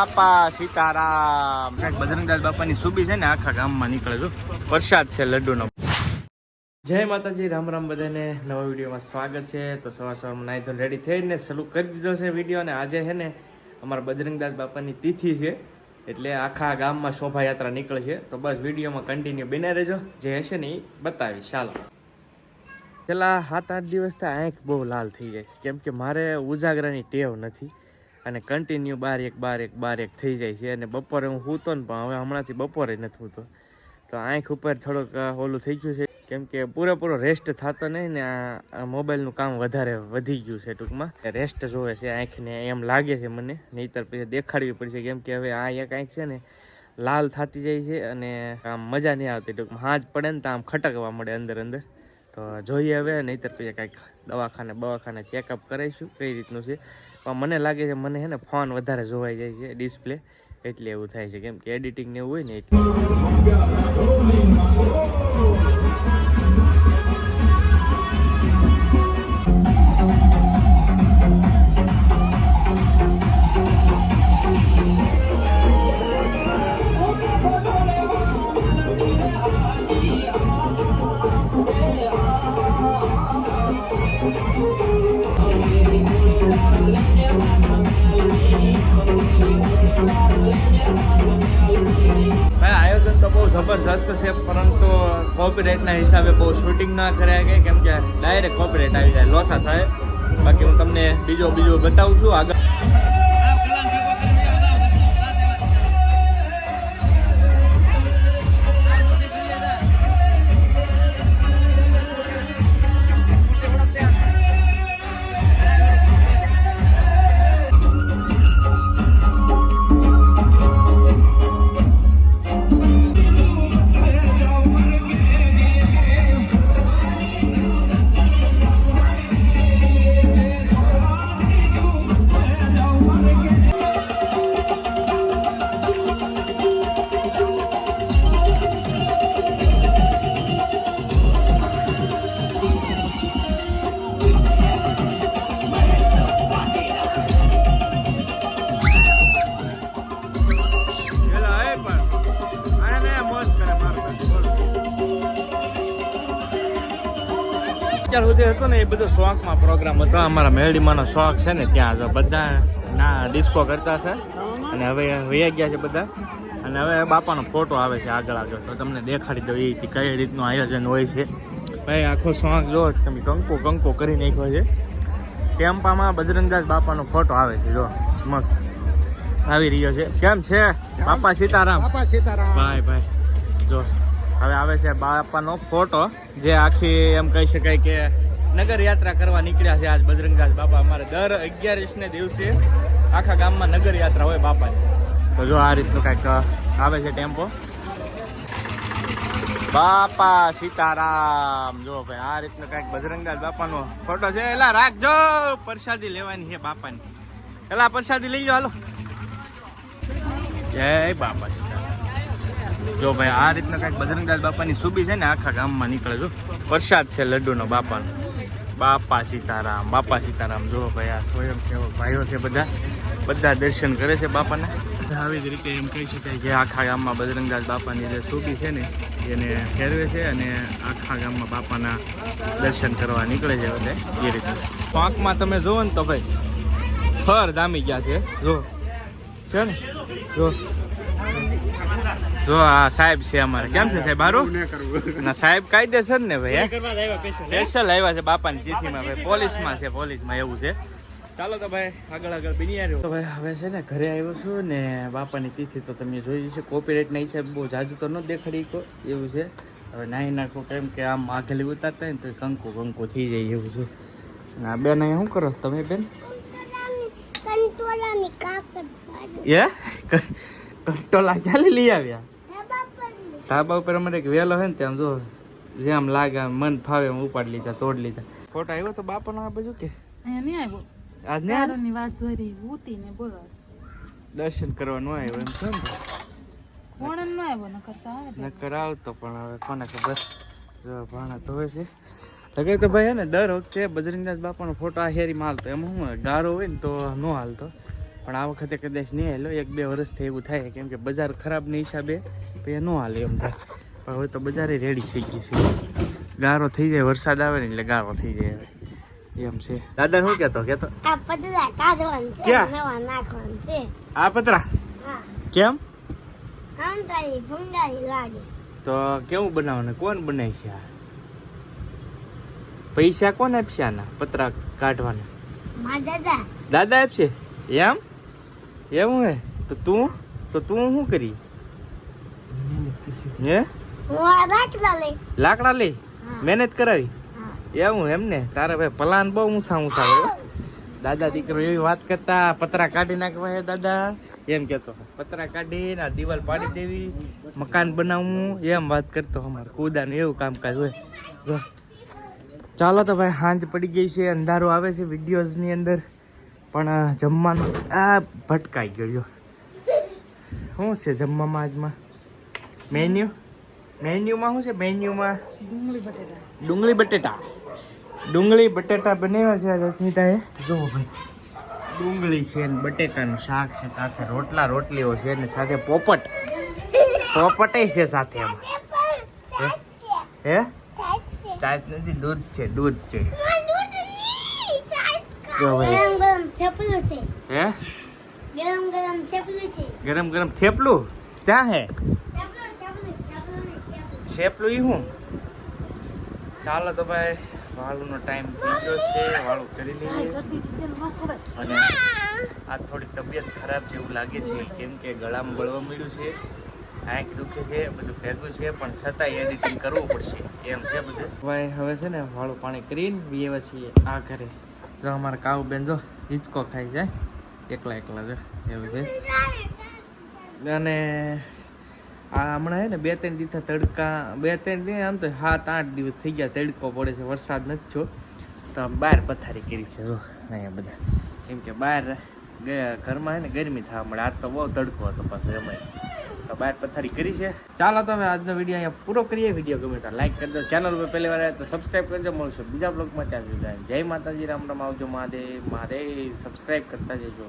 બાપા સીતારામ. બજરંગદાસ બાપાની સુબી છે ને આખા ગામમાં નીકળે છો. પ્રસાદ છે લડ્ડુનો. જય માતાજી, રામ રામ બધાને. નવા વિડીયોમાં સ્વાગત છે. તો સવાર સવારમાં નાઈ ધોઈને રેડી થઈને શરૂ કરી દીધો છે વિડીયો. અને આજે છે ને અમારા બજરંગદાસ બાપાની તિથિ છે, એટલે આખા ગામમાં શોભાયાત્રા નીકળે છે. તો બસ વિડીયોમાં કન્ટિન્યુ બને રહેજો, જે હશે ને એ બતાવીશ. ચાલો. પેલા 7-8 દિવસથી આંખ બહુ લાલ થઈ જાય છે, કેમ કે મારે ઉજાગરાની ટેવ નથી અને કન્ટિન્યુ બાર એક થઈ જાય છે. અને બપોરે હું સૂતો ને, પણ હવે હમણાંથી બપોરે નથી સૂતો, તો આંખ ઉપર થોડુંક ઓલું થઈ ગયું છે, કેમ કે પૂરેપૂરો રેસ્ટ થતો નહીં ને આ મોબાઈલનું કામ વધારે વધી ગયું છે. ટૂંકમાં રેસ્ટ જોવે છે આંખને, એમ લાગે છે મને. નહીંતર પછી દેખાડવી પડશે, કેમ કે હવે આ એક આંખ છે ને લાલ થતી જાય છે અને આમ મજા નહીં આવતી. ટૂંકમાં હાથ પડે ને તો આમ ખટકવા મળે અંદર. તો જોઈએ હવે, નહીંતર પછી કાંઈક દવાખાને ચેકઅપ કરાવીશું કઈ રીતનું છે. પણ મને લાગે છે મને છે ને ફોન વધારે જોવાઈ જાય છે, ડિસ્પ્લે, એટલે એવું થાય છે, કેમ કે એડિટિંગ ને એવું હોય ને એટલે. આયોજન તો બહુ જબરજસ્ત છે, પરંતુ કોપીરાઇટના હિસાબે બહુ શૂટિંગ ના કરાય કે, કેમ કે ડાયરેક્ટ કોપીરાઇટ આવી જાય, લોસા થાય. બાકી હું તમને બીજો બતાવું છું આગળ. અત્યાર સુધી હતો ને એ બધો શોખમાં પ્રોગ્રામ હતો. અમારા મેરડીમાંનો શોખ છે ને, ત્યાં તો બધા ડિસ્કો કરતા હતા અને હવે વૈયા ગયા છે બધા. અને હવે બાપાનો ફોટો આવે છે આગળ, તો તમને દેખાડી દો એ કઈ રીતનું આયોજન હોય છે. ભાઈ આખો શોખ જો તમે કંકુ કરી નાખ્યો છે. ટેમ્પામાં બજરંગદાસ બાપાનો ફોટો આવે છે, જો મસ્ત આવી રહ્યો છે. કેમ છે બાપા સીતારામ? ભાઈ જો હવે આવે છે બાપાનો ફોટો, જે આખી એમ કહી શકાય કે નગર યાત્રા કરવા નીકળ્યા છે આજ બજરંગદાસ બાપા. અમારે દર 11 દિવસે આખા ગામમાં નગર યાત્રા હોય બાપાની. તો જો આ રીતનું કંઈક આવે છે ટેમ્પો. બાપા સીતારામ. જો ભાઈ આ રીતનું કંઈક બજરંગદાસ બાપાનો ફોટો છે. એલા રાખજો, પ્રસાદી લેવાની છે બાપાની. એલા પ્રસાદી લઈ જાઓ, હાલો. જય બાપા. જો ભાઈ આ રીતના કંઈક બજરંગદાસ બાપાની સુબી છે ને આખા ગામમાં નીકળે છો. પ્રસાદ છે લડ્ડુનો બાપાનો. બાપા સીતારામ. જો ભાઈ આ સ્વયંસેવક ભાઈઓ છે, બધા દર્શન કરે છે બાપાને. આવી જ રીતે એમ કહી શકાય કે આખા ગામમાં બજરંગદાસ બાપાની જે સુબી છે ને એને ફેરવે છે અને આખા ગામમાં બાપાના દર્શન કરવા નીકળે છે બધે એ રીતે. પાંખમાં તમે જુઓ ને તો ભાઈ થર દામી ગયા છે. જો છે ને, જો આ સાહેબ છે અમારે. કેમ છે સાહેબ? હારું ના સાહેબ કાયદેસર ને ભાઈ, સ્પેશિયલ આવ્યા છે બાપાની તિથિમાં. ભાઈ પોલીસમાં એવું છે. ચાલો તો ભાઈ આગળ બની આવ્યો. તો ભાઈ હવે છે ને ઘરે આવ્યો છું ને, બાપાની તિથિ તો તમે જોઈ છે. કોપીરાઇટના હિસાબે બહુ જાજુ તો ન દેખાડી એવું છે. હવે નાહી નાખો, કેમ કે આમ આગળ ઉતારતા હોય ને તો કંકુ થઈ જાય એવું છે. ના બેન અહીંયા શું કરો તમે બેન? કંટોલા ક્યાં લઈ આવ્યા? ધાબા ઉપર અમારે એક વેલો હોય ને ત્યાં જો જેમ લાગે મન ફાવે એમ ઉપાડી લીધા, તોડી લીધા. ફોટો આવ્યો તો બાપાનો આ બાજુ કે આજ ને વાત જોઈ ઉતી ને બોલો દર્શન કરવાનું આવ્યો એમ છે ને. કોણ ન આવ્યો નકર આવતો, પણ હવે કોને ખબર. જો ભાણા ધોવે છે લગે તો ભાઈ. ને દર વખતે બજરંગદાસ બાપાનો ફોટો આ હેરી માં હાલતો. એમાં શું ગારો હોય ને તો ન હાલતો, પણ આ વખતે કદાચ નહીં હાલો, 1-2 વર્ષથી એવું થાય કેમ કે બજાર ખરાબને હિસાબે પછી ન હાલે એમ થાય. પણ હવે તો બજારે રેડી થઈ ગઈ છે. ગારો થઈ જાય, વરસાદ આવે ને એટલે ગારો થઈ જાય એમ છે. દાદા શું કહેતો આ પતરા કાઢવાનું છે, ક્યાં? નવા નાખવાનું છે. આ પતરા હા, કેમ? આંતરી ભૂંગાઈ લાગે. તો કેવું બનાવવાનું, કોણ બનાવી છે આ? પૈસા કોણ આપશે આના પતરા કાઢવાના? મારા દાદા. દાદા આપશે એમ? એવું હે? તો તું શું કરી? હે હું આ રાખલા લઈ. લાકડા લે, હા. મહેનત કરાવી હા. એવું એમ ને? તારે ભાઈ પ્લાન બહુ ઊંચા હોય. દાદા દીકરો એવી વાત કરતા, પતરા કાઢી નાખવા હે દાદા એમ કેતો. પતરા કાઢીને આ દિવાલ પાડી દેવી, મકાન બનાવવું એમ વાત કરતો. અમારે કુદાનું એવું કામકાજ હોય. જો ચાલો તો ભાઈ, સાંજ પડી ગઈ છે, અંધારો આવે છે વિડીયોઝની અંદર, પણ જમવાનું આ ભટકાઈ ગયો. શું છે જમવામાં આજમાં? મેન્યુમાં શું છે? મેન્યુમાં ડુંગળી બટેટા બનાવ્યા છે આજે સ્મિતાએ. જો ભાઈ, ડુંગળી છે ને બટેકાનું શાક છે, સાથે રોટલીઓ છે ને સાથે પોપટ છે સાથે. એમાં હે ચાચ નથી, દૂધ છે. જો ભાઈ, ગરમ ગરમ થેપલું છે. હે ગરમ ગરમ થેપલું છે. ગરમ થેપલું ત્યાં હે? થેપલું ને થેપલું. શેપલું ઈ હું? ચાલો તો ભાઈ, વાળુનો ટાઈમ થઈ ગયો છે, વાળું કરી લઈએ. અને આ થોડી તબિયત ખરાબ જેવું લાગે છે કેમ કે ગળામાં બળવા મળ્યું છે, આંખ દુખે છે, બધું ભેગું છે, પણ છતાંય એડિટિંગ કરવું પડશે એમ છે બધું. ભાઈ હવે છે ને વાળું પાણી કરીને બીએ છીએ આ ઘરે. જો અમારા કાવ બેન જો હિંચકો ખાઈ જાય એકલા જો એવું છે. અને આ હમણાં હે ને 2-3 દિવસ તડકા, 2-3 દિવસ આમ તો 7-8 દિવસ થઈ ગયા તડકો પડે છે, વરસાદ નથી થયો. તો બહાર પથારી કરી છે જો અહીંયા બધા, કેમ કે બહાર ઘરમાં હે ને ગરમી થવા મળે. આજ તો બહુ તડકો હતો પાછો એમાં, તો બહાર પથારી કરી છે. ચાલો તો હવે આજનો વિડીયો અહીંયા પૂરો કરીએ. વિડીયો ગમે તો લાઈક કરી દો, ચેનલ પર પહેલી વાર આવે તો સબસ્ક્રાઈબ કરજો. મળશું બીજા બ્લોગમાં. ત્યાં સુધી જય માતાજી, રામ રામ, આવજો મહાદેવ. સબસ્ક્રાઈબ કરતા જજો.